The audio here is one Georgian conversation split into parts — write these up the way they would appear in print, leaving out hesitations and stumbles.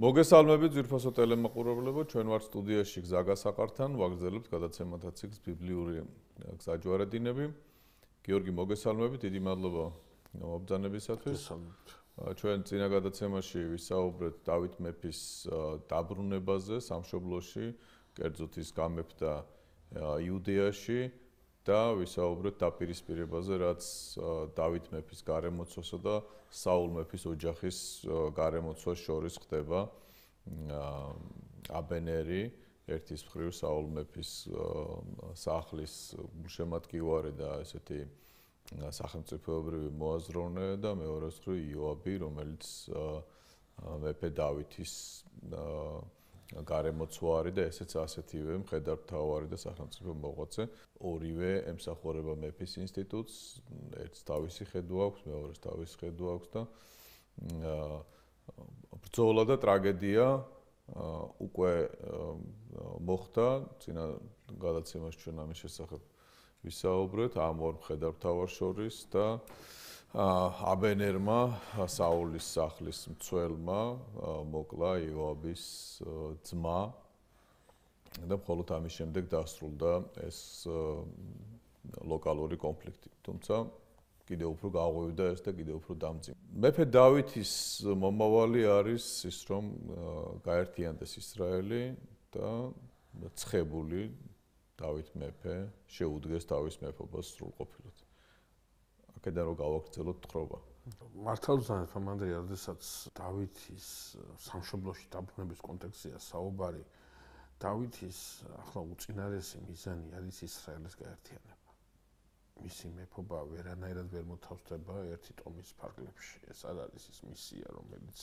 მოგესალმებით ძვირფასო ტელემოყურებლებო, ჩვენ ვართ სტუდიაში გზა გასაყართან, ვაგრძელებთ გადაცემათა ციკლს ბიბლიური გზაჯვარედინები. გიორგი, მოგესალმებით, დიდი მადლობა მობრძანებისათვის. ჩვენ წინა გადაცემაში ვისაუბრეთ დავით მეფის დაბრუნებაზე სამშობლოში, კერძოდ ის გამეფდა იუდეაში და ვისაუბრეთ დაპირისპირებაზე, რაც დავით მეფის გარემოცვასა და საულ მეფის ოჯახის გარემოცვას შორის ხდება. აბენერი ერთის მხრივ საულ მეფის სახლის გულშემატკივარი და ესეთი სახელმწიფოებრივი მოაზროვნე და მეორეს მხრივ იოაბი, რომელიც მეფე დავითის გარემოცვარი და ესეც ასეთივე მხედართმთავარი და სახელმწიფო მოღვაწე. ორივე ემსახურება მეფის ინსტიტუტს, ერთს თავისი ხედვა აქვს, მეორეს თავისი ხედვა აქვს და ბრძოლა და ტრაგედია უკვე მოხდა. წინა გადაცემაში ჩვენ ამის შესახებ ვისაუბრეთ ამ ორ მხედართმთავარს შორის და აბენერმა საულის სახლის მცველმა მოკლა იოაბის ძმა და მხოლოდ ამის შემდეგ დასრულდა ეს ლოკალური კონფლიქტი. თუმცა კიდევ უფრო გაღვივდა ეს და კიდევ უფრო დამძიმდა. მეფე დავითის მომავალი არის ის, რომ გაერთიანდეს ისრაელი და ცხებული დავით მეფე შეუდგეს თავის მეფობას სრულყოფილად. აქედან რომ გავაგრძელოთ თხრობა. მართალზანეთ მანდრია, როდესაც დავითის სამშობლოში დაბრუნების კონტექსტია საუბარი, დავითის ახლა უწინარესი მიზანი არის ისრაელის გაერთიანება. მისი მეფობა ვერანაირად ვერ მოთავსდება ერთი ტომის ფარგლებში. ეს არ არის ის მისია, რომელთაც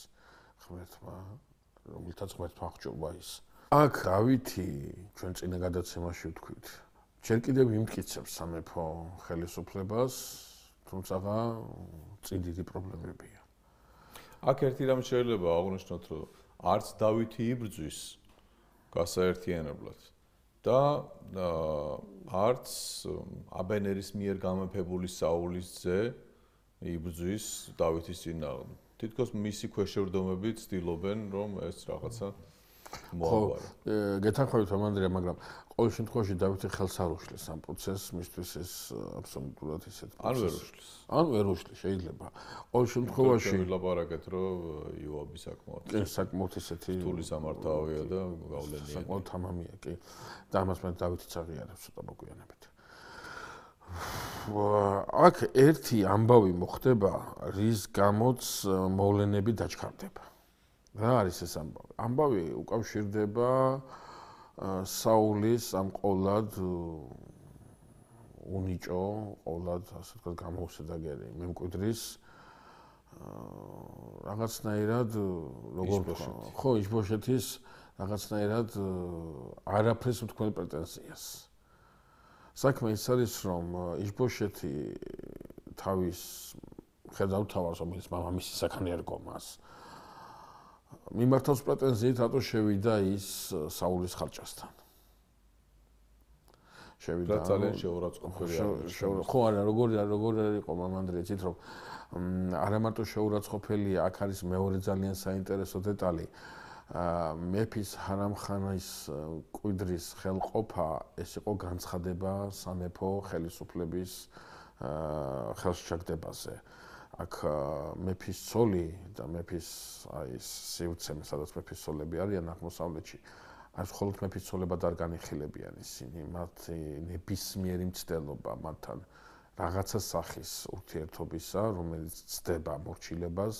ღმერთმა აღჭურვა ის. აქ დავითი ჩვენ წინა გადაცემაში ვთქვით, ჯერ კიდევ იმტკიცებს სამეფო ხელისუფლებას, თუმცა წინ დიდი პრობლემებია. აქ ერთი რამ შეიძლება აღვნიშნოთ, რომ არც დავითი იბრძვის გასაერთიანებლად და არც აბენერის მიერ გამეფებული საულის ძე იბრძვის დავითის წინააღმდეგ. თითქოს მისი ქვეშევრდომები ცდილობენ, რომ ეს რაღაცა მოაგვარა. გეთანხმებით მანდრია, მაგრამ ყოველ შემთხვევაში დავითი ხელს არ უშლის ამ პროცესს, მისთვის ეს აბსოლუტურად ისეთ პროცესი. ან ვერ უშლის, შეიძლება. ყოველ შემთხვევაში ვილაპარაკეთ, რომ იოაბი საკმაოდ ისეთი რთული სამართავია და გავლენია. საკმაოდ თამამია, კი. და ამას მე დავითიც აღიარებს ცოტა მოგვიანებით. აქ ერთი ამბავი მოხდება, რის გამოც მოვლენები დაჩქარდება. რა არის ეს ამბავი? ამბავი უკავშირდება საულის ამ ყოლად უნიჭო, ყოლად ასე ვთქვათ გამოუსადეგარი მემკვიდრის რაღაცნაირად როგორ ხო იშბოშეთის რაღაცნაირად არაფერს მთქმელ პრეტენზიას. საქმე ის არის, რომ იშბოშეთი თავის ხედავთავარს, რომელიც მამამისი საქანი ერგო მას, მიმართავს პრეტენზიით, რატო შევიდა ის საულის ხალჭასთან. შევიდა ძალიან შეურაცხყოფელი არის. ხო არა, როგორ იყო მამანდრია, იცით რომ არა მარტო შეურაცხყოფელია, აქ არის მეორე ძალიან საინტერესო დეტალი. მეფის ჰარამხანის კვიდრის ხელყოფა ეს იყო განცხადება სამეფო ხელისუფლების ხელშეჩაგდებაზე. აქ მეფის ცოლი და მეფის ის სივრცე, სადაც მეფის ცოლები არიან აღმოსავლეთში, არ მხოლოდ მეფის ცოლებად არ განიხილებიან ისინი, მათი ნებისმიერი მცდელობა მათთან რაღაცა სახის ურთიერთობისა, რომელიც ცდება მორჩილებას,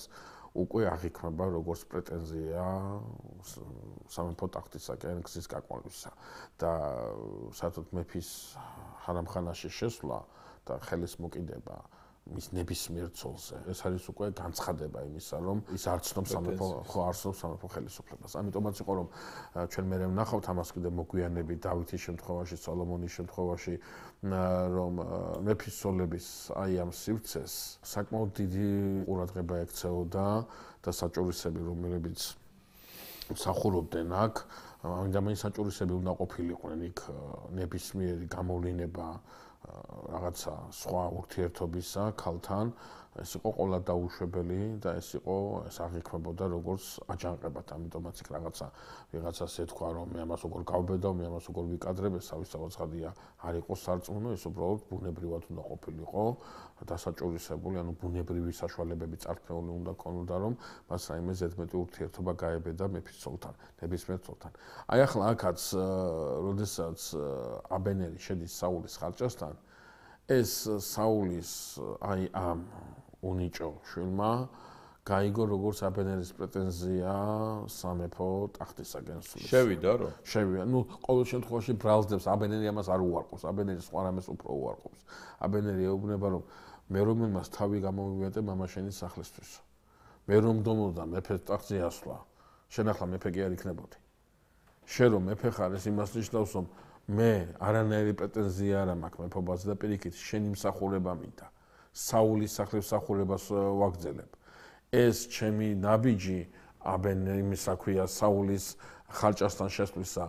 უკვე აღიქმება როგორც პრეტენზია სამეფო ტახტისაკენ გზის გაყოლვისა და საერთოდ მეფის ჰარამხანაში შესვლა და ხელის მოკიდება მის ნებისმიერ ცოლზე. ეს არის უკვე განცხადება იმისა, რომ ის არ ცნობს სამეფო ხელისუფლებას. ამიტომაც იყო, რომ ჩვენ მერე ვნახავთ ამას კიდევ მოგვიანებით დავითის შემთხვევაში, სოლომონის შემთხვევაში, რომ მეფის ცოლების აი ამ სივრცეს საკმაოდ დიდი ყურადღება ექცეოდა და საჭურისები, რომლებიც მსახურობდნენ აქ, ამიტომ საჭურისები უნდა ყოფილიყვნენ იქ ნებისმიერი გამოვლინება რაღაცა სხვა ურთიერთობისა ქალთან ეს იყო ყველა დაუშვებელი და ეს იყო აღიქმებოდა როგორც აჯანყებად, ამიტომაც იქ ვიღაცას ეთქვა რომ მე ამას როგორ გავბედავ, მე ამას როგორ ვიკადრებ, ეს თავისთავად ცხადია არ იყო სარწმუნო, ეს უბრალოდ ბუნებრივად უნდა ყოფილიყო დასაჭურისებული, ანუ ბუნებრივი საშუალებები წარქმეული უნდა ქონოდა რომ მას რაიმე ზედმეტი ურთიერთობა გაებედა მეფის ცოლთან, ნებისმიერ ცოლთან. აი ახლა აქაც როდესაც აბენერი შედის საულის ხარჭასთან ეს საულის აი ამ უნიჭო შვილმა გაიგო როგორც აბენერის პრეტენზია სამეფო ტახტისაგან სულს. შევიდა რო? შევიდა. ნუ ყოველ შემთხვევაში ბრალსდებს აბენერი ამას არ უარყოფს. აბენერი სხვა რამეს უფრო უარყოფს. აბენერი ეუბნება რომ მე რომ იმას თავი გამოვივიეტე მამაშენის სახლისთვის. მე რომ დომოდა მეფეს ტახტზე ასვლა. შენ ახლა მეფე კი არ იქნებოდი. შენ რომ მეფე ხარ ეს იმას ნიშნავს რომ მე არანაირი პრეტენზია არ მაქვს მეფობაზე და პირიქით შენი მსახურება მინდა. საულის სახლის მსახურებას ვაგრძელებ. ეს ჩემი ნაბიჯი იმის რა ქვია საულის ხალჭასთან შესვლისა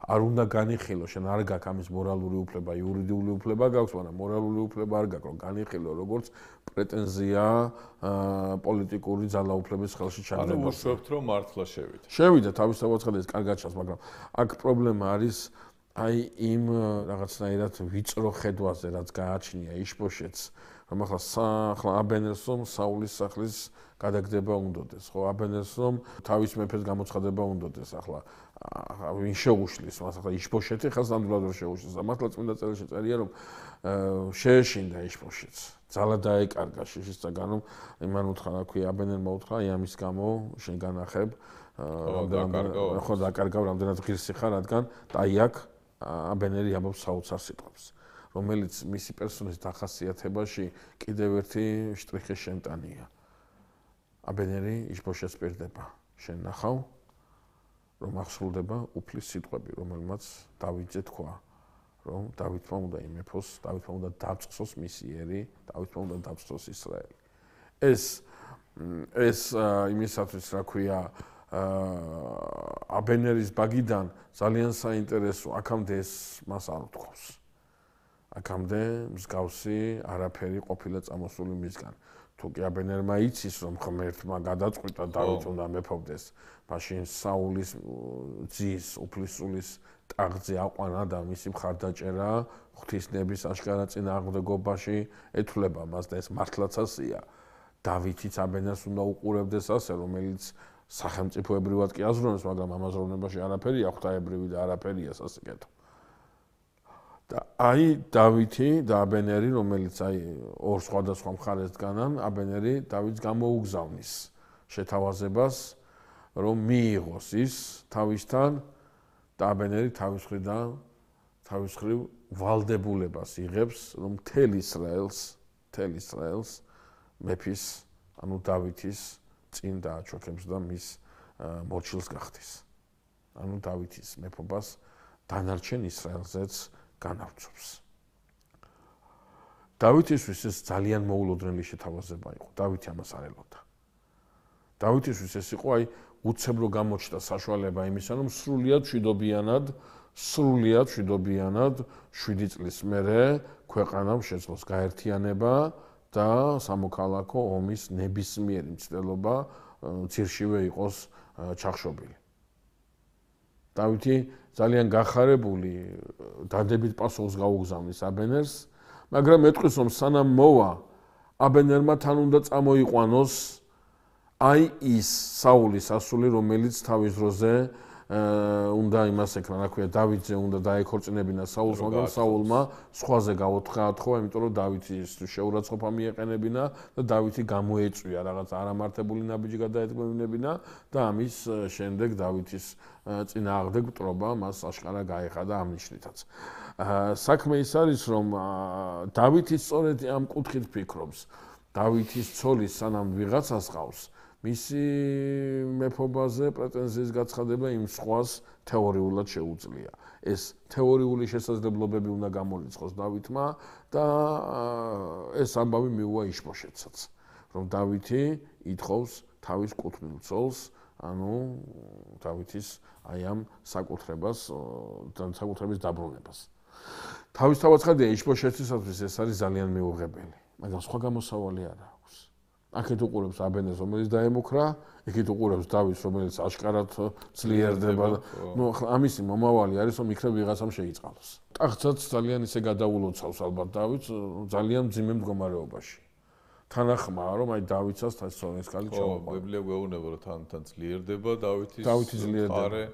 არ უნდა განიხილო, შენ არ გაქვს ამის მორალური უფლება, იურიდიული უფლება გაქვს, მაგრამ მორალური უფლება არ გაქვს, რომ განიხილო როგორც პრეტენზია პოლიტიკური ძალაუფლების ხელში ჩაგდებაზე. ანუ უშუალოდ რომ მართლა შევიდა. შევიდა თავისთავად ეს კარგად ჩანს, მაგრამ აქ პრობლემა არის აი იმ რაღაცნაირად ვიწრო ხედვაზე, რაც გააჩნია იშბოშეთს, რომ ახლა აბენერსომ საულის სახლის გადაგდება უნდოდეს, ხო? აბენერსომ თავის მეფეს გამოცხადება უნდოდეს, ახლა ვინ შეუშლის მას, ახლა იშბოშეთი ხელს ნამდვილად ვერ შეუშლის. მართლა წმინდა წერილში წერია, რომ შეეშინდა იშბოშეთს. ძალა დაეკარგა შიშისაგან, რომ იმან უთხრა, რა ქვია, აბენერმა უთხრა, აი ამის გამო შენ განახებ, ხო დაკარგავ, რამდენად ღირსი ხარ, რადგან აი აქ აბენერი ამბობს საოცარ სიტყვებს, რომელიც მისი პერსონის დახასიათებაში კიდევ ერთი შტრიხის შემტანია. აბენერი იშბოშეთს პირდება. შენ ნახავ, რომ აღსრულდება უფლის სიტყვები, რომელმაც დავითზე თქვა, რომ დავითმა უნდა იმეფოს, დავითმა უნდა დაწყსოს მისი ერი, დავითმა უნდა დაწყსოს ისრაელი. ეს იმისათვის, რა ქვია, აბენერის ბაგიდან ძალიან საინტერესო, აქამდე ეს მას არ უთქვავს. აქამდე მსგავსი არაფერი ყოფილა წამოსული მისგან. თუ კი აბენერმა იცის, რომ ღმერთმა გადაწყვიტა დავით უნდა მეფობდეს, მაშინ საულის ძის უფლისწულის ტახტზე აყვანა და მისი მხარდაჭერა ღვთისნების აშკარა წინააღმდეგობაში ეთვლება მას და ეს მართლაც ასეა. დავითიც აბენერს უნდა უყურებდეს ასე, რომელიც სახელმწიფოებრივად კი აზროვნებს, მაგრამ ამ აზროვნებაში არაფერია ღვთაებრივი და არაფერია სასიკეთო. და აი დავითი და აბენერი, რომელიც აი ორ სხვადასხვა მხარეს დგანან, აბენერი დავითს გამოუგზავნის შეთავაზებას, რომ მიიღოს ის თავისთან და აბენერი თავის მხრივ ვალდებულებას იღებს, რომ მთელ ისრაელს მეფის, ანუ დავითის წინ დააჩოქებს და მის მორჩილს გახდის. ანუ დავითის მეფობას დანარჩენ ისრაელზეც განავრცობს. დავითისთვის ეს ძალიან მოულოდნელი შეთავაზება იყო. დავითი ამას არ ელოდა. დავითისთვის ეს იყო აი უცებრო გამოჩნდა საშუალება იმისა, რომ სრულიად მშვიდობიანად 7 წლის მერე ქვეყანამ შეძლოს გაერთიანება და სამოქალაქო ომის ნებისმიერი მცდელობა ძირშივე იყოს ჩახშობილი. დავითი ძალიან გახარებული დადებით პასუხს გაუგზავნის აბენერს, მაგრამ ეტყვის რომ სანამ მოვა აბენერმა თან უნდა წამოიყვანოს აი ის საულის ასული, რომელიც თავის დროზე უნდა იმას ეკრა, რა ქვია, დავითზე უნდა დაეკორწინებინა საულს, მაგრამ საულმა სხვაზე გაუთხრა, იმიტომ რომ დავითის შეურაცხყოფა მიეყენებინა და დავითი გამოეწვია რაღაც არამართებული ნაბიჯი გადაეტყობინებინა და ამის შემდეგ დავითის წინააღმდეგ მტრობა მას აშკარა გაეხადა ამ ნიშნითაც. საქმე ის არის, რომ დავითი სწორედ ამ კუთხით ფიქრობს. დავითის ცოლი სანამ ვიღაცას ყავს, მისი მეფობაზე პრეტენზიის გაცხადება იმ სხვას თეორიულად შეუძლია. ეს თეორიული შესაძლებლობები უნდა გამორიცხოს დავითმა და ეს ამბავი მიუვა იშბოშეთსაც, რომ დავითი ითხოვს თავის კუთვნილ ცოლს, ანუ დავითის აი ამ საკუთრების დაბრუნებას. თავისთავადხარდია იშბოშეთისათვის ეს არის ძალიან მიუღებელი, მაგრამ სხვა გამოსავალი არ აქვს. აქეთ უყურებს აბენეს, რომელიც დაემუქრა, იქით უყურებს დავითს, რომელიც აშკარად ძლიერდება. ნუ ახლა ამისი მომავალი არის, რომ იქნებ ვიღაცამ შეიწყალოს. ტახტსაც ძალიან ისე გადაულოცავს ალბათ დავითს, ძალიან მძიმე მდგომარეობაში. თანახმაა, რომ აი დავითსაც თასწორეს კალი ჩავაყო. ბიბლია გვეუბნება, რომ თან ძლიერდება დავითის ძლიერდება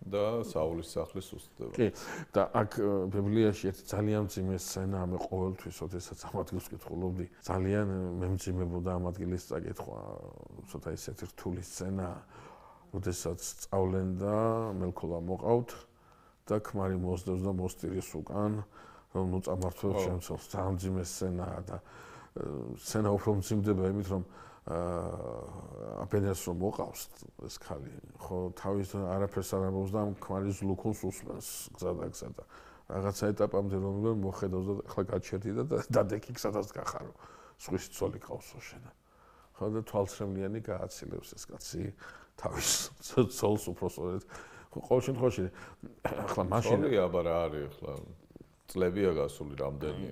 და საულის სახლი სუსტდება. კი, და აქ ბიბლიაში ერთი ძალიან მძიმე სცენა ამე ყოველთვის, როდესაც ამ ადგილს ვკითხულობდი, ძალიან მემძიმებოდა ამ ადგილის წაკითხვა, ცოტა ისეთი რთული სცენა, როდესაც სწავლენ და მელქოლა მოყავთ და ქმარი მოსდევს და მოსტირის უკან, რომ ნუ წამართვებს შემცელს. ძალიან მძიმე სცენაა და სცენა უფრო მძიმდება იმით, რომ აბენეს რომ მოყავს ეს ქალი, ხო თავის არაფერს არ ამბობს და ამ ქმარის ლუქუნს უსმენს გზა და რაღაცა ეტაპამდე რომ მოხედავს და ახლა გაჩერდი და დადექი სადაც გახარო. სხვის ცოლი ყავსო შენა. ხო და თვალცრემლიანი გააცილებს ეს კაცი თავის ცოლს უფრო სწორედ. ხო ყოველ შემთხვევაში ახლა მაშინ ცოლი აბა რა არის ახლა წლებია გასული რამდენი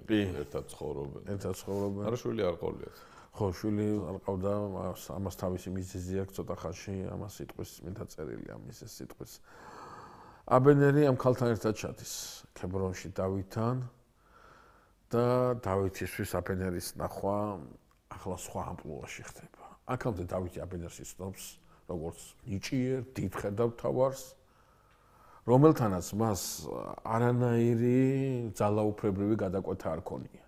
ერთად ცხოვრობენ. არა შვილი არ ყოლიათ. ხო, შვილი არ ყავდა, ამას თავისი მიზეზი აქვს ცოტა ხანში, ამას სიტყვის მინდა წერილი ამის ეს სიტყვის. აბენერი ამ ქალთან ერთად ჩადის ქებრონში დავითთან და დავითისთვის აბენერის ნახვა ახლა სხვა ამპლუაში ხდება. აქამდე დავითი აბენერს იცნობს როგორც ნიჭიერ, დიდხედავ თავარს, რომელთანაც მას არანაირი ძალაუფლებრივი გადაკვეთა არ ქონია.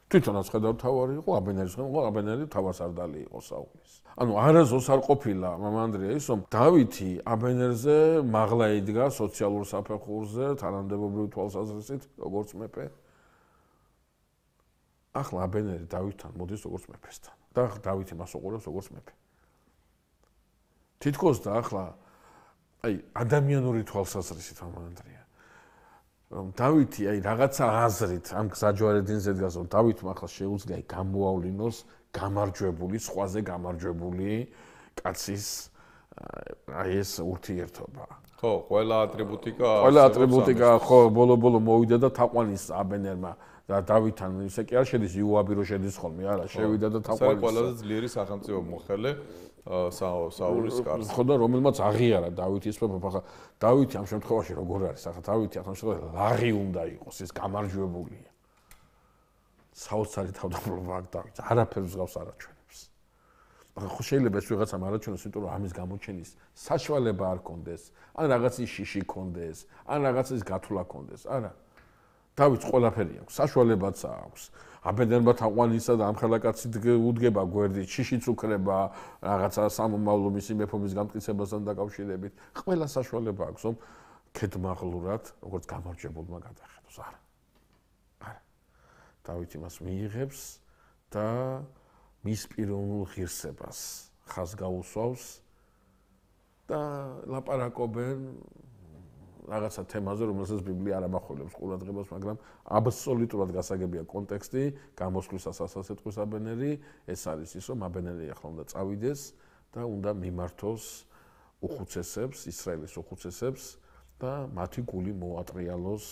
თვითონაც ხედავ თავარი იყო, აბენერის ხედავ, აბენერი თავარს არ დალი იყო საულის. ანუ არასდროს არ ყოფილა მამა ანდრია ის, რომ დავითი აბენერზე მაღლა იდგა სოციალურ საფეხურზე, თანამდებობრივი თვალსაზრისით, როგორც მეფე. ახლა აბენერი დავითთან მოდის როგორც მეფესთან და დავითი მას უყურებს როგორც მეფე. თითქოს და ახლა აი ადამიანური თვალსაზრისით მამა ანდრია რომ დავითი აი რაღაცა აზრით ამ გზაჯვარედინზე დგას რომ დავითმა ახლა შეუძლია გამოავლინოს გამარჯვებული სხვაზე გამარჯვებული კაცის აი ეს ურთიერთობა ხო ყველა ატრიბუტიკა ხო ბოლო მოვიდა და თაყვანის აბენერმა და დავითთან ისე კი არ შედის იოაბი რო შედის ხოლმე არა შევიდა და თაყვანის ყველაზე ძლიერი სახელმწიფო მოხელე საულის კარს. ხო და რომელმაც აღიარა დავითის მეფე, ხა დავითი ამ შემთხვევაში როგორ არის? ახლა დავითი ამ შემთხვევაში ლაღი უნდა იყოს, ეს გამარჯვებულია. საოცარი თავდაპირველობა აქვს დავითს, არაფერს გავს არაჩვენებს. ახლა ხო შეიძლება ეს ვიღაცამ არაჩვენოს, იმიტომ რომ ამის გამოჩენის საშუალება არ კონდეს, ან რაღაცის შიში კონდეს, ან რაღაცის გათვლა კონდეს, არა. დავითს ყველაფერი აქვს, საშუალებაც აქვს. აბენერმა თაყვანისა და ამხელა კაცი უდგება გვერდით, შიშიც უქრება, რაღაცა სამომავლო მისი მეფობის გამტკიცებასთან დაკავშირებით. ყველა საშუალება აქვს, რომ ქედმაღლურად, როგორც გამარჯვებულმა გადახედოს. არა. დავითი მას მიიღებს და მის პიროვნულ ღირსებას ხაზს გაუსვავს და ლაპარაკობენ რაღაცა თემაზე, რომელსაც ბიბლია არ ამახვილებს ყურადღებას, მაგრამ აბსოლუტურად გასაგებია კონტექსტი, გამოსვლისას ასასეთქვის აბენერი, ეს არის ის, რომ აბენერი ახლა უნდა წავიდეს და უნდა მიმართოს უხუცესებს, ისრაელის უხუცესებს და მათი გული მოატრიალოს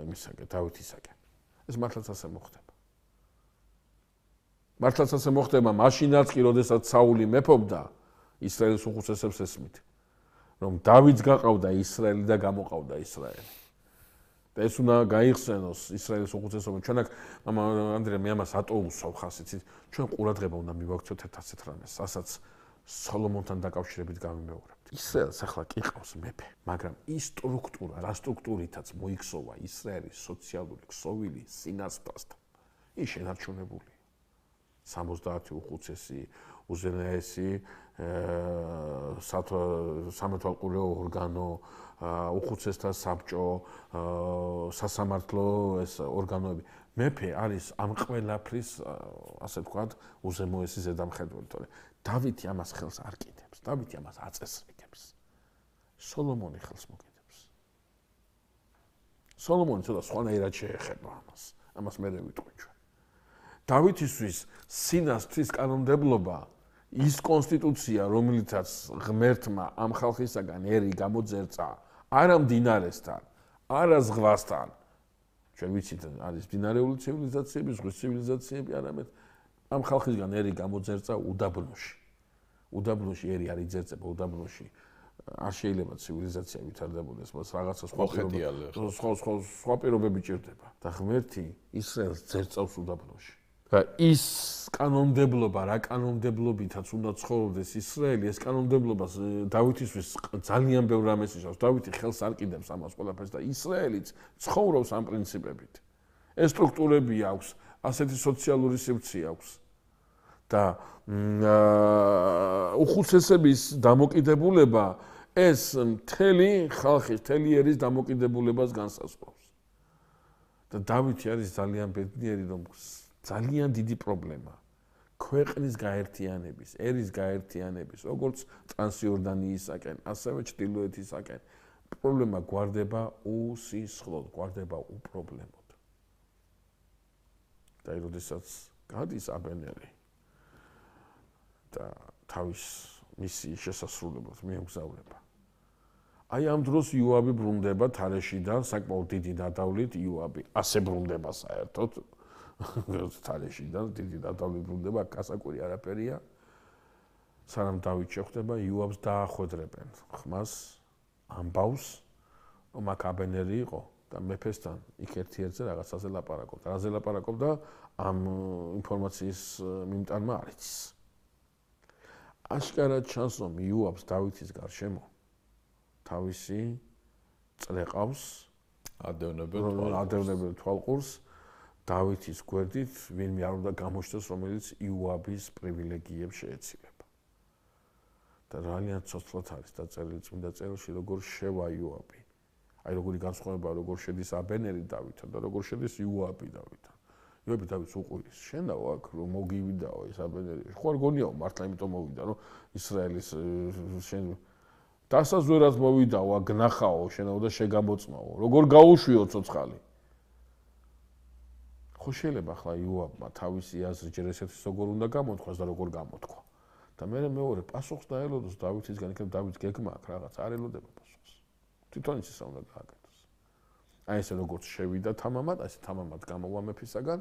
იმისაკენ, დავითისაკენ. ეს მართლაც ასე მოხდება. მართლაც ასე მოხდება, მაშინაც კი, როდესაც საული მეფობდა, ისრაელის უხუცესებს ესმით. რომ დავითს გაყავდა ისრაელი და გამოყავდა ისრაელი. და ეს უნდა გაიხსენოს ისრაელის უხუცესობა. ჩვენ აქ მამა ანდრია მე ამას ატოუსავ ხას იცით. ჩვენ ყურადღება უნდა მივაქცოთ ერთ ასეთ რამეს, რასაც სოლომონთან დაკავშირებით გამიმეორებთ. ისრაელს ახლა კი ყავს მეფე, მაგრამ ის სტრუქტურა, რა სტრუქტურითაც მოიხსოვა ისრაელის სოციალური ქსოვილი სინასტასთან, ის შენარჩუნებული. 70 უხუცესი, უზენაესი სამეთვალყურეო ორგანო, უხუცესთა საბჭო, სასამართლო ეს ორგანოები. მეფე არის ამ ყველაფრის, ასე ვთქვათ, უზემოესი ზედამხედველი, თორე დავითი ამას ხელს არ კიდებს, დავითი ამას აწესრიგებს. სოლომონი ხელს მოკიდებს. სოლომონი ცოტა სხვანაირად შეეხება ამას. ამას მე ვიტყვი ჩვენ. დავითისთვის სინასთვის კანონმდებლობა ის კონსტიტუცია, რომელიცაც ღმერთმა ამ ხალხისაგან ერი გამოძერწა, არა მდინარესთან, არა ზღვასთან, ჩვენ ვიცით არის დინარეული ცივილიზაციები, ზღვის ცივილიზაციები, არამედ ამ ხალხისგან ერი გამოძერწა უდაბნოში ერი არ იძერწება უდაბნოში არ შეიძლება ცივილიზაცია ვითარდებოდეს, მას რაღაცა სხვა პირობები ჭირდება. და ღმერთი ისრაელს ძერწავს უდაბნოში. და ის კანონმდებლობა, რა კანონმდებლობითაც უნდა ცხოვრდეს ისრაელი, ეს კანონმდებლობას დავითისთვის ძალიან ბევრ რამეს ნიშნავს. დავითი ხელს არ კიდებს ამას ყველაფერს და ისრაელიც ცხოვრობს ამ პრინციპებით. ეს სტრუქტურები აქვს, ასეთი სოციალური სივრცე აქვს. და უხუცესების დამოკიდებულება ეს მთელი ხალხის, მთელი ერის დამოკიდებულებას განსაზღვრავს. და დავითი არის ძალიან ბედნიერი, რომ ძალიან დიდი პრობლემა ქვეყნის გაერთიანების, ერის გაერთიანების, როგორც ტრანსიორდანიისაკენ, ასევე ჩრდილოეთისაკენ, პრობლემა გვარდება უსისხლოდ, გვარდება უპრობლემოდ. და როდესაც გადის აბენერი და თავის მისიის შესასრულებლად მიემგზავრება. აი ამ დროს იოაბი ბრუნდება თარეშიდან, საკმაოდ დიდი ნადავლით იოაბი ასე ბრუნდება საერთოდ თარეშიდან, დიდი ნადავლით ბრუნდება, გასაკვირი არაფერია. სანამ დავით შეხვდება, იოაბს დაახვედრებენ ხმას, ამბავს, რომ აქ აბენერი იყო და მეფესთან იქ ერთ-ერთზე რაღაცაზე ლაპარაკობდა. რაზე ლაპარაკობდა, ამ ინფორმაციის მიმტანმა არ იცის. აშკარად ჩანს, რომ იოაბს დავითის გარშემო თავისი წრეყავს, ადევნებენ თვალყურს, დავითის გვერდით ვინმე არ უნდა გამოჩნდეს, რომელიც იოაბის პრივილეგიებს შეეცილება. და ძალიან ცოცხლად არის დაწერილი წმინდა წერილში, როგორ შევა იოაბი. აი როგორი განსხვავება, როგორ შედის აბენერი დავითთან და როგორ შედის იოაბი დავითთან. იოაბი დავითს უყვირის, შენაო აქ რომ მოგივიდაო ეს აბენერი. ხო არ გონიაო მართლა იმიტომ მოვიდა, რომ ისრაელის შენ დასაზვერად მოვიდაო, აქ გნახაო შენაო და შეგამოწმაო. როგორ გაუშვიო ცოცხალი. ხო შეიძლება ახლა იოაბმა თავისი აზრი ჯერ ესეთი როგორ უნდა გამოთქვას და როგორ გამოთქვა. და მე მეორე პასუხს დაელოდოს დავითისგან, იქნებ დავით გეგმა აქვს რაღაც, არ ელოდება პასუხს. თვითონ ისა უნდა გააკეთოს. აი ესე როგორც შევიდა თამამად, ასე თამამად გამოვა მეფისაგან.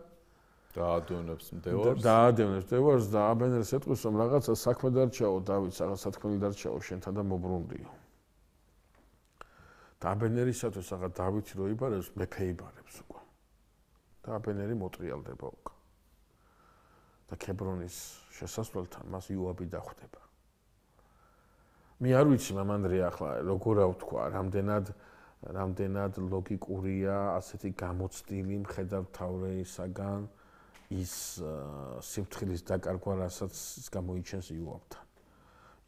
დაადევნებს მდევარს. დაადევნებს მდევარს და აბენერს ეტყვის, რომ რაღაცა საქმე დარჩაო დავითს, რაღაც სათქმელი დარჩაო შენთან და მობრუნდიო. და აბენერისათვის რაღაც დავითი რო იბარებს, მეფე იბარებს უკვე. და აბენერი მოტრიალდება უკვე. და ქებრონის შესასვლელთან მას იოაბი დახვდება. მე არ ვიცი მამანდრია ახლა როგორ ავთქვა, რამდენად ლოგიკურია ასეთი გამოცდილი მხედართმთავრისაგან ის სიფრთხილის დაკარგვა, რასაც გამოიჩენს იოაბთან.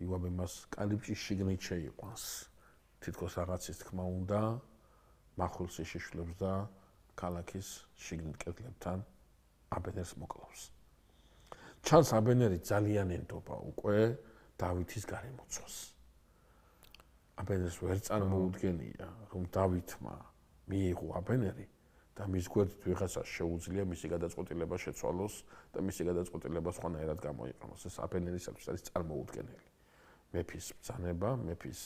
იოაბი მას კალიბჭის შიგნით შეიყვანს. თითქოს რაღაცის თქმა უნდა, მახვილს შეშლებს და ქალაქის შიგნით კედლებთან აბენერს მოკლავს. ჩანს აბენერი ძალიან ენდობა უკვე დავითის გარემოცვას. აბენერს ვერ წარმოუდგენია, რომ დავითმა მიიღო აბენერი და მის გვერდით ვიღაცას შეუძლია მისი გადაწყვეტილება შეცვალოს და მისი გადაწყვეტილება სხვანაირად გამოიყენოს. ეს აბენერისათვის არის წარმოუდგენელი. მეფის ბრძანება, მეფის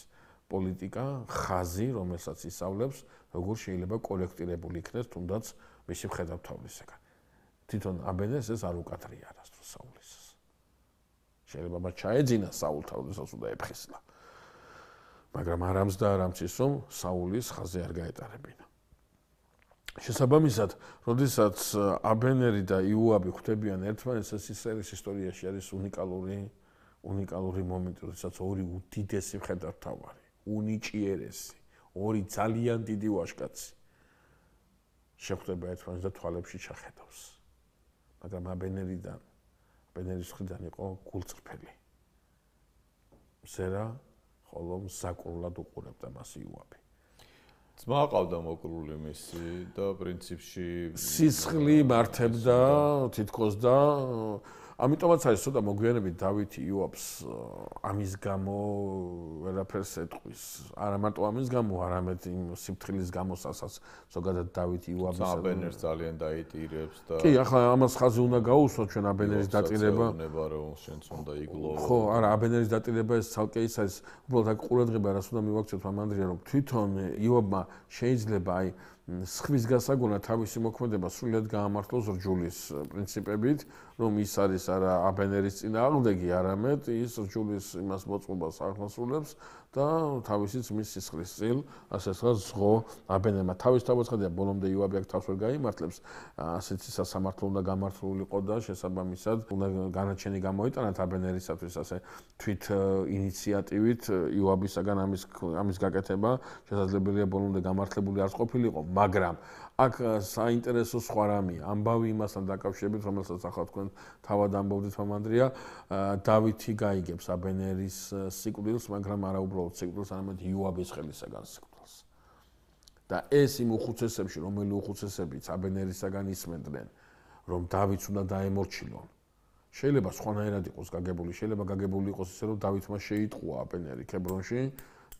პოლიტიკა, ხაზი, რომელსაც ისწავლებს, როგორ შეიძლება კოლექტირებული იქნეს თუნდაც მისი მხედართმთავრისაგან. თვითონ აბენერს ეს არ უკადრია არასდროს საულის. შეიძლება მათ ჩაეძინა საულთან, როდესაც უნდა ეფხისლა. მაგრამ არამს და არამც ის, რომ საულის ხაზი არ გაეტარებინა. შესაბამისად, როდესაც აბენერი და იოაბი ხვდებიან ერთმანეთს, ეს ისრაელის ისტორიაში არის უნიკალური მომენტი, როდესაც ორი უდიდესი მხედართმთავარი, უნიჭიერესი, ორი ძალიან დიდი ვაჟკაცი შეხვდება ერთმანეთს და თვალებში ჩახედავს. მაგრამ აბენერის მხრიდან იყო გულწრფელი. მზერა ხოლო საკრულად უყურებდა მას იოაბი. ძმა ყავდა მოკლული მისი და პრინციპში სისხლი მართებდა თითქოს და ამიტომაც არის ცოტა მოგვიანებით დავითი იოაბს ამის გამო ვერაფერს ეტყვის. არა მარტო ამის გამო, არამედ იმ სიფრთხილის გამოსაც ზოგადად დავითი იოაბის აბენერს ძალიან დაიტირებს და კი, ახლა ამას ხაზი უნდა გაუსვათ ჩვენ აბენერის დატირება. რომ შენც უნდა იგლო. ხო, არა, აბენერის დატირება ეს ცალკე ის არის, უბრალოდ აქ ყურადღება რას უნდა მივაქცევთ მამანდრია, რომ თვითონ იოაბმა შეიძლება აი სხვის გასაგონად თავისი მოქმედება სრულიად გაამართლოს რჯულის პრინციპებით, რომ ის არის არა აბენერის წინააღმდეგი, არამედ ის რჯულის იმას მოწყობას აღასრულებს და თავისი ძმის სისხლის წილ, ასე ვთქვათ, ზღო აბენერმა თავის თავოცხადია ბოლომდე იუაბი აქ თავს ვერ გაიმართლებს, ასეთი სასამართლო უნდა გამართულიყო და შესაბამისად უნდა განაჩენი გამოიტანათ აბენერისათვის ასე თვით ინიციატივით იუაბისაგან ამის გაკეთება შესაძლებელია ბოლომდე გამართლებული არ ყოფილიყო, მაგრამ აქ საინტერესო სხვა რამეა, ამბავი იმასთან დაკავშირებით, რომელსაც ახლა თქვენ თავად ამბობდით მამანდრია, დავითი გაიგებს აბენერის სიკვდილს, მაგრამ არა უბრალოდ სიკვდილს, არამედ იუაბის ხელისაგან სიკვდილს. და ეს იმ უხუცესებში, რომელი უხუცესებიც აბენერისაგან ისმენდნენ, რომ დავითს უნდა დაემორჩილონ. შეიძლება სხვანაირად იყოს გაგებული, შეიძლება გაგებული იყოს ისე, რომ დავითმა შეიტყუა აბენერი ქებრონში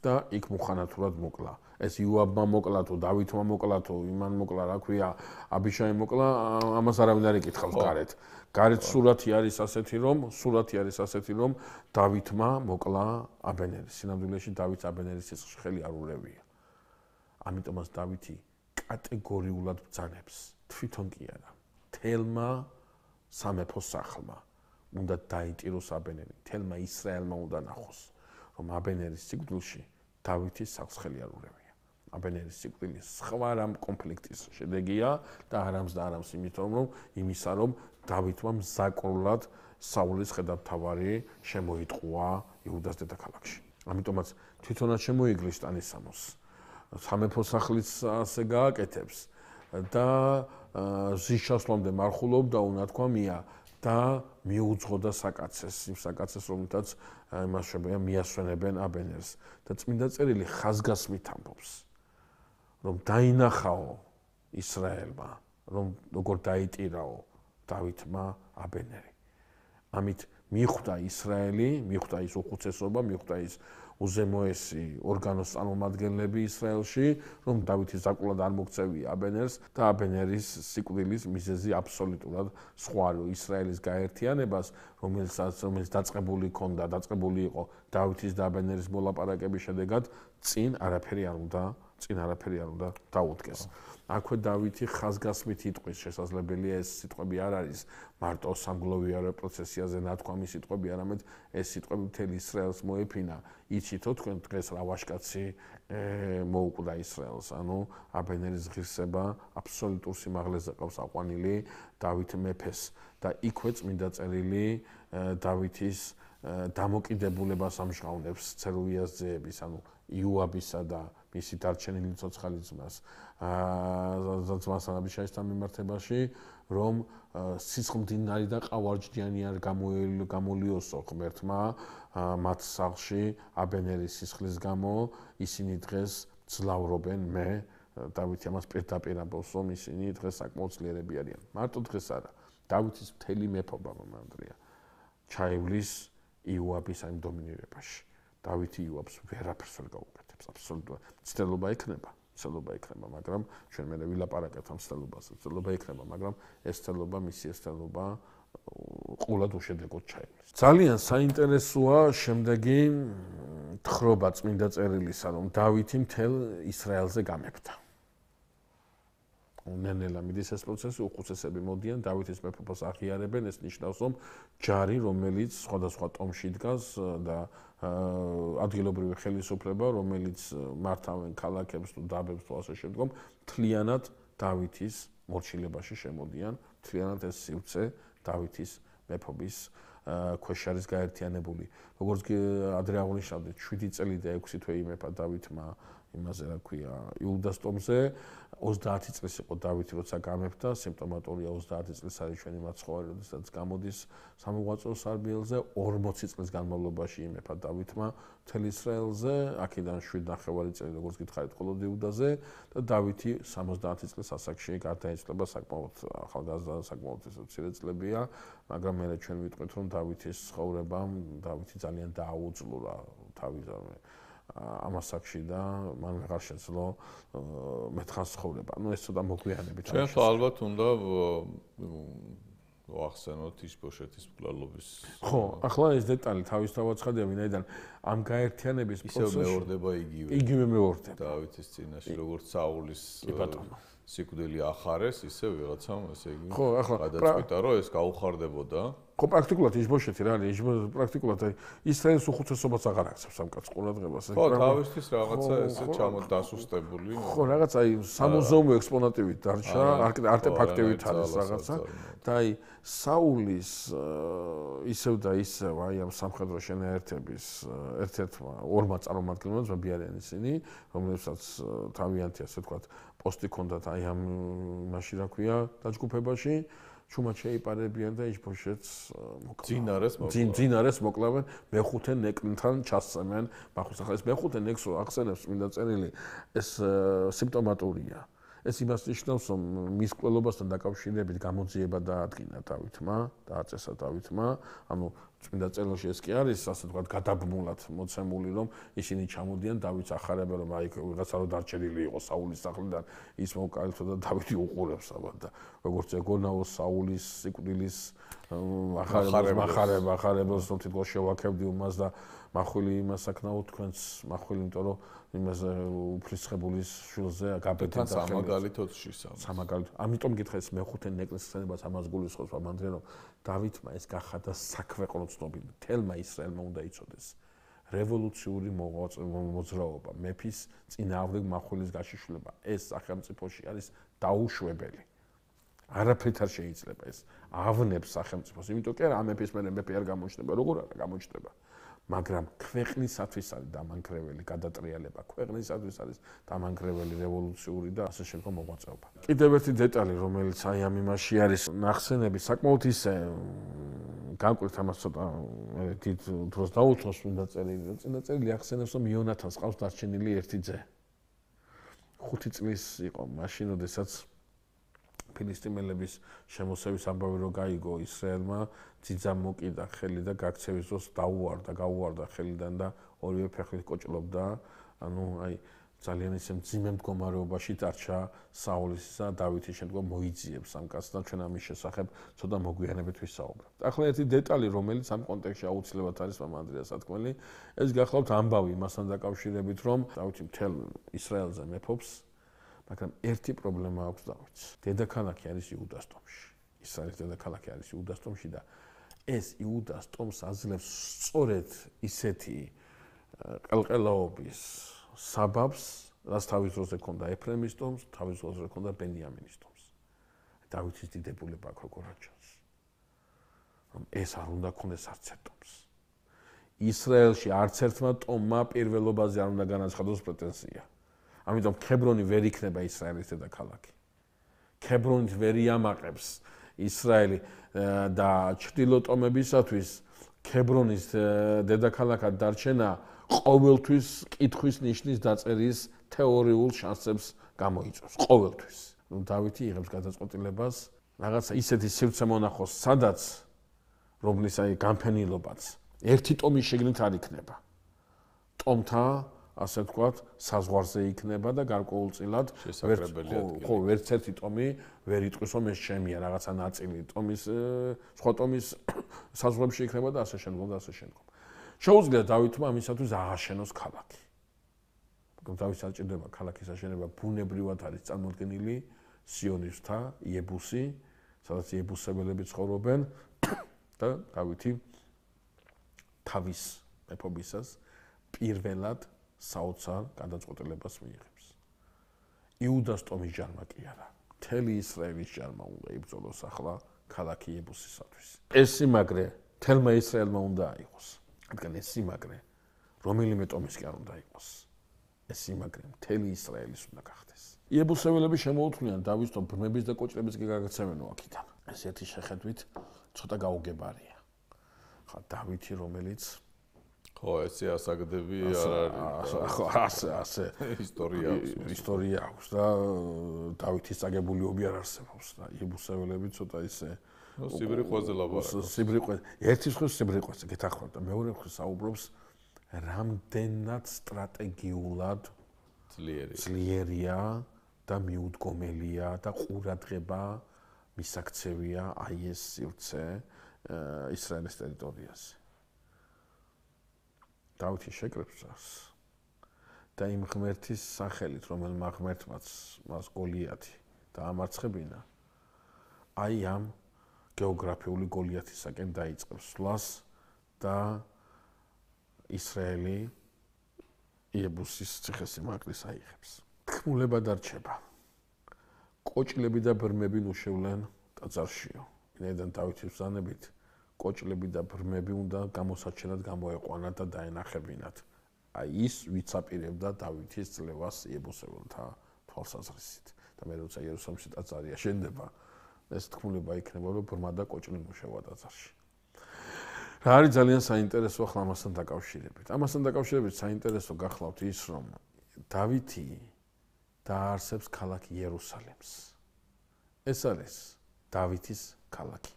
და იქ მუხანათურად მოკლა. ეს იუაბმა მოკლა თუ დავითმა მოკლა თუ იმან მოკლა, რა ქვია, აბიშაი მოკლა, ამას არავინ არ იკითხავს გარეთ. გარეთ სურათი არის ასეთი, რომ დავითმა მოკლა აბენერი. სინამდვილეში დავითს აბენერის სისხლში ხელი არ ურევია. ამიტომაც დავითი კატეგორიულად ბრძანებს, თვითონ კი არა, თელმა სამეფო სახლმა უნდა დაიტიროს აბენერი, თელმა ისრაელმა უნდა ნახოს, რომ აბენერის სიკვდილში დავითის სახლს ხელი არ ურევია. აბენერის სიკვდილი სხვა რამ კონფლიქტის შედეგია და არამს იმისა, რომ დავითმა მზაკრულად საულის ხედავთავარი შემოიტყუა იუდას დედაქალაქში. ამიტომაც თვითონაც შემოიგლის ტანისამოს. სამეფო სახლიც ასე გააკეთებს და ზის ჩასვლამდე მარხულობდა უნათქვამია და მიუძღოდა საკაცეს, იმ საკაცეს, რომელთაც იმას შეგვიძლია მიასვენებენ აბენერს და წმინდა წერილი ხაზგასმით ამბობს, რომ დაინახაო ისრაელმა, რომ როგორ დაიტირაო დავითმა აბენერი. ამით მიხვდა ისრაელი, მიხვდა ის უხუცესობა, მიხვდა ის უზემოესი ორგანოს წარმომადგენლები ისრაელში, რომ დავითი ზაკრულად არ მოქცევია აბენერს და აბენერის სიკვდილის მიზეზი აბსოლუტურად სხვა არის. ისრაელის გაერთიანებას, რომელიც დაწყებული იყო დავითის და აბენერის მოლაპარაკების შედეგად, წინ არაფერი არ უნდა დაუდგეს. აქვე დავითი ხაზგასმით იტყვის, შესაძლებელია ეს სიტყვები არ არის მარტო სამგლოვიარე პროცესიაზე ნათქვამი სიტყვები, არამედ ეს სიტყვები მთელ ისრაელს მოეფინა. იცითო თქვენ დღეს რა ვაჟკაცი მოუკვდა ისრაელს, ანუ აბენერის ღირსება აბსოლუტურ სიმაღლეზე ყავს აყვანილი დავით მეფეს და იქვე წმინდა წერილი დავითის დამოკიდებულებას ამჟღავნებს ცერუიას ძეების, ანუ იუაბისა და მისი დარჩენილი ცოცხალი ძმასთან აბიშაისთან მიმართებაში, რომ სისხლმდინარი და ყავარჯდიანი არ გამოლიოსო ღმერთმა მათ სახლში აბენერის სისხლის გამო, ისინი დღეს ძლავრობენ მე დავითი ამას პირდაპირ ამბობს, რომ ისინი დღეს საკმაოდ ძლიერები არიან. მარტო დღეს არა, დავითის მთელი მეფობა მამანდრია ჩაივლის იუაბის ამ დომინირებაში. დავითი იუაბს ვერაფერს ვერ გაუკეთებს, აბსოლუტურად ცდელობა იქნება, მაგრამ ჩვენ მე ვილაპარაკებთ ამ ცდელობაზე. ცდელობა იქნება, მაგრამ ეს ცდელობა, მისი ეს ცდელობა ყულად უშედეგოდ ჩაივლის. ძალიან საინტერესოა შემდეგი თხრობა წმინდა წერილისა, რომ დავითი მთელ ისრაელზე გამეფდა. ნელ-ნელა მიდის ეს პროცესი, უხუცესები მოდიან, დავითის მეფობას აღიარებენ, ეს ნიშნავს, რომ ჯარი, რომელიც სხვადასხვა ტომში დგას და ადგილობრივი ხელისუფლება, რომელიც მართავენ ქალაქებს თუ დაბებს თუ ასე შემდგომ, მთლიანად დავითის მორჩილებაში შემოდიან, მთლიანად ეს სივრცე დავითის მეფობის ქვეშ არის გაერთიანებული. როგორც ადრე აღნიშნავდით, 7 წელი და 6 თვე იმეფა დავითმა იმაზე რა ქვია იუდას ტომზე, 30 წლის იყო დავითი როცა გამეფდა, სიმპტომატურია 30 წლის არის ჩვენი მაცხოვარი, როდესაც გამოდის სამოღვაწეო სარბიელზე, 40 წლის განმავლობაში იმეფა დავითმა მთელ ისრაელზე, აქედან 7.5 წელი როგორც გითხარით მხოლოდ იუდაზე და დავითი 70 წლის ასაკში გარდაიცვალა, საკმაოდ ახალგაზრდა, საკმაოდ მცირე წლებია, მაგრამ მე ჩვენ ვიტყვით რომ დავითის ცხოვრებამ დავითი ძალიან დააუძლურა თავის ამასაკში და მან ვეღარ შეძლო მეთხას ცხოვრება. ეს ცოტა მოგვიანებით. ჩვენ ალბათ უნდა ვახსენოთ იშბოშეთის მკვლელობის. ხო, ახლა ეს დეტალი თავისთავად ცხადია, ვინაიდან ამ გაერთიანების პროცესში მეორდება იგივე მეორდება. დავითის წინაშე, როგორც საულის სიკვდილი ახარეს, ისე ვიღაცამ, ესე იგი, გადაწყვიტა, რომ ეს გაუხარდებოდა. ხო, პრაქტიკულად იშბოშეთი რა არის? პრაქტიკულად ისრაელის უხუცესობას აღარ აქცევს ამ კაც ყურადღებას. ხო, თავისთვის რაღაცა ესე ჩამოდასუსტებული. ხო, რაღაცა სამუზეუმო ექსპონატივით დარჩა, არტეფაქტივით არის რაღაცა. და საულის ისევ და ისევ ამ სამხედრო შენაერთების ერთ-ერთმა ორმა წარმომადგენლმა ძმები არიან ისინი, რომლებსაც თავიანთი ასე ვთქვათ პოსტი ჰქონდათ ამ მაშინ რა ქვია დაჯგუფებაში, ჩუმად შეიპარებიან და იშბოშეთს ძინარეს მოკლავენ, მეხუთე ნეკლთან ჩასცემენ. მაგრამ ახლა ეს მეხუთე ნეკლს ახსენებს მინდა წერილი, ეს სიმპტომატურია. ეს იმას ნიშნავს, რომ მის მკვლელობასთან დაკავშირებით გამოძიება დაადგინა დავითმა, დააწესა დავითმა, ანუ წმინდა წერილში ეს კი არის, ასე ვთქვათ, გადაბმულად მოცემული, რომ ისინი ჩამოდიან დავითს ახარებენ, რომ აი ვიღაცა რო დარჩენილი იყო საულის სახლიდან, ის მოკალითო და დავითი უყურებს აბა და როგორც ეგონაო საულის სიკვდილის ახარებას, რომ თითქოს შევაქებდი უმას და მახვილი იმას აქნაო თქვენს მახვილი, იმიტომ რომ იმას უფლისხებულის შულზე გაბედა და სამაგალითოდ შისავს. სამაგალითო. ამიტომ გითხრა ეს მეხუთე ნეკლს ხსენებას ამას გულისხმობს ამანდრე, რომ დავითმა ეს გახადა საქვეყნო ცნობილი. თელმა ისრაელმა უნდა იცოდეს. რევოლუციური მოძრაობა, მეფის წინააღმდეგ მახვილის გაშიშვლება, ეს სახელმწიფოში არის დაუშვებელი. არაფრით არ შეიძლება ეს ავნებს სახელმწიფოს. იმიტომ კი არა, ამ მეფის მერე მეფე არ გამოჩნდება, როგორ არა გამოჩნდება. მაგრამ ქვეყნისათვის არის დამანგრეველი გადატრიალება, ქვეყნისათვის არის დამანგრეველი რევოლუციური და ასე შემდგომ მოღვაწეობა. კიდევ ერთი დეტალი, რომელიც აი ამ იმაში არის ნახსენები, საკმაოდ ისე განკვეთ ამას ცოტა დიდ დროს დაუთმოს მინდა წერილი. წინა წერილი ახსენებს, რომ იონათანს ყავს დარჩენილი ერთი ძე. 5 წლის იყო მაშინ, როდესაც ფილისტიმელების შემოსევის ამბავი რო გაიგო ისრაელმა, ძიძა მოკიდა ხელი და გაქცევის დროს გაუვარდა ხელიდან და ორივე ფეხით კოჭლობდა. ანუ აი ძალიან ისე მძიმე მდგომარეობაში დარჩა საულისა და დავითის შემდგომ მოიძიებს ამ კაცთან, ჩვენ ამის შესახებ ცოტა მოგვიანებით ვისაუბრებთ. ახლა ერთი დეტალი, რომელიც ამ კონტექსტში აუცილებლად არის მამანდრია სათქმელი, ეს გახლავთ ამბავი იმასთან დაკავშირებით, რომ დავითი მთელ ისრაელზე მეფობს, მაგრამ ერთი პრობლემა აქვს დავითს. დედაქალაქი არის იუდას ტომში. ისრაელის დედაქალაქი არის იუდას ტომში და ეს იუდას ტომს აძლევს სწორედ ისეთი ყელყელაობის საბაბს, რაც თავის დროზე ჰქონდა ეფრემის ტომს, თავის დროზე ჰქონდა ბენიამინის ტომს. დავითის დიდებულება აქ როგორ აჩვენს, რომ ეს არ უნდა ქონდეს არც ერთ ტომს. ისრაელში არც ერთმა ტომმა პირველობაზე არ უნდა განაცხადოს პრეტენზია. ამიტომ ქებრონი ვერ იქნება ისრაელის დედაქალაქი. ქებრონით ვერ იამაყებს ისრაელი და ჩრდილო ტომებისათვის ქებრონის დედაქალაქად დარჩენა ყოველთვის კითხვის ნიშნის დაწერის თეორიულ შანსებს გამოიწვევს. ყოველთვის. დავითი იღებს გადაწყვეტილებას რაღაცა ისეთი სივრცე მონახოს, სადაც რომლის აი განფენილობაც ერთი ტომის შიგნით არ იქნება. ტომთა ასე ვთქვათ, საზღვარზე იქნება და გარკვეულწილად ხო, ვერც ერთი ტომი ვერ იტყვის, რომ ეს ჩემია, რაღაცა ნაწილი ტომის, სხვა ტომის საზღვრებში იქნება და ასე შემდგომ და ასე შემდგომ. შეუძლია დავითმა ამისათვის აღაშენოს ქალაქი. მაგრამ დავითს არ ჭირდება ქალაქის აშენება, ბუნებრივად არის წარმოდგენილი სიონის მთა, იებუსი, სადაც იებუსელები ცხოვრობენ და დავითი თავის მეფობისას პირველად საოცარ გადაწყვეტილებას მიიღებს. იუდას ტომის ჯარმა კი არა, მთელი ისრაელის ჯარმა უნდა იბრძოლოს ახლა ქალაქი იებუსისათვის. ეს სიმაგრე მთელმა ისრაელმა უნდა აიღოს. რადგან ეს სიმაგრე რომელიმე ტომის კი არ უნდა იყოს. ეს სიმაგრე მთელი ისრაელის უნდა გახდეს. იებუსელები შემოუთვლიან დავითს, რომ ბრმების და კოჭლების კი გაგაცემენო აქიდან. ეს ერთი შეხედვით ცოტა გაუგებარია. ხა დავითი, რომელიც ხო, ესე ასაგდები არ არის. ასე ისტორია აქვს და დავითის წაგებულიობი არ არსებობს და იებუსელები ცოტა ისე სიბრიყვეზე ლაპარაკობს. ერთი მხრივ სიბრიყვეზე გეთახმართ და მეორე მხრივ საუბრობს რამდენად სტრატეგიულად ძლიერია და მიუდგომელია და ყურადღება მისაქცევია აი ეს სივრცე ისრაელის ტერიტორიაზე. დავითი შეკრებს რას და იმ ღმერთის სახელით, რომელმა ღმერთმაც მას გოლიათი დაამარცხებინა, აი ამ გეოგრაფიული გოლიათისაკენ დაიწყებს სვლას და ისრაელი იებუსის ციხესიმაგრის აიღებს. თქმულება დარჩება. კოჭლები და ბრმები უშევლენ ტაძარშიო. ვინაიდან დავითის ბრძანებით კოჭლები და ბრმები უნდა გამოსაჩენად გამოეყვანათ და დაენახებინათ. აი ის ვიც აპირებდა დავითის ძლევას იებუსეველთა თვალსაზრისით. და მე როცა იერუსალიმში ტაძარი აშენდება, ეს თქმულება იქნება, რომ ბრმა და კოჭლი მუშაობა ტაძარში. რა არის ძალიან საინტერესო ახლა ამასთან დაკავშირებით. ამასთან დაკავშირებით საინტერესო გახლავთ ის, რომ დავითი დაარსებს ქალაქ იერუსალიმს. ეს არის დავითის ქალაქი.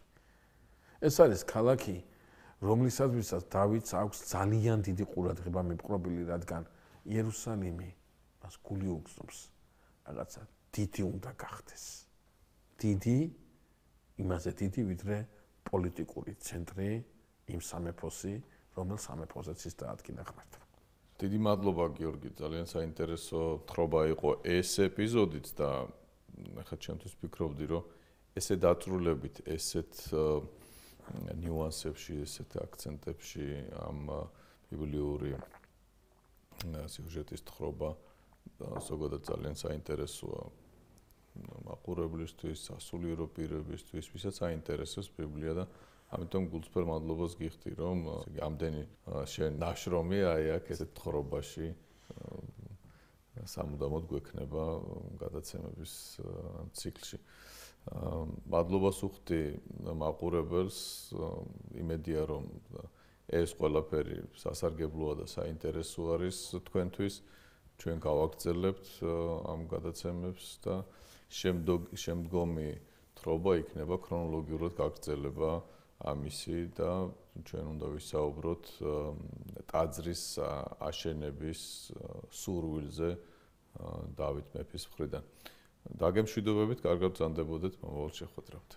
ეს არის ქალაქი, რომლისადმისაც დავითს აქვს ძალიან დიდი ყურადღება მიპყრობილი, რადგან იერუსალიმი მას გული უგზნობს. რაღაცა დიდი უნდა გახდეს. დიდი, იმაზე დიდი, ვიდრე პოლიტიკური ცენტრი იმ სამეფოსი, რომელ სამეფოზეც ის დაადგინა ღმერთმა. დიდი მადლობა გიორგი, ძალიან საინტერესო თხრობა იყო ეს ეპიზოდიც და ახლა ჩემთვის ვფიქრობდი, რომ ესე დაწრულებით, ესეთ ნიუანსებში, ესეთ აქცენტებში ამ ბიბლიური სიუჟეტის თხრობა ზოგადად ძალიან საინტერესოა მაყურებლისთვის, სასულიერო პირებისთვის, ვისაც აინტერესებს ბიბლია და ამიტომ გულწრფელ მადლობას გიხდი, რომ ამდენი შენ ნაშრომი აი აქ ესეთ თხრობაში სამუდამოდ გვექნება გადაცემების ციკლში. მადლობას უხდი მაყურებელს, იმედია რომ ეს ყველაფერი სასარგებლოა და საინტერესო არის თქვენთვის. ჩვენ გავაგრძელებთ ამ გადაცემებს და შემდგომი თხრობა იქნება ქრონოლოგიურად გაგრძელება ამისი და ჩვენ უნდა ვისაუბროთ ტაძრის აშენების სურვილზე დავით მეფის მხრიდან. დაგემშვიდობებით, კარგად ბრძანდებოდეთ მომავალ შეხვედრამდე.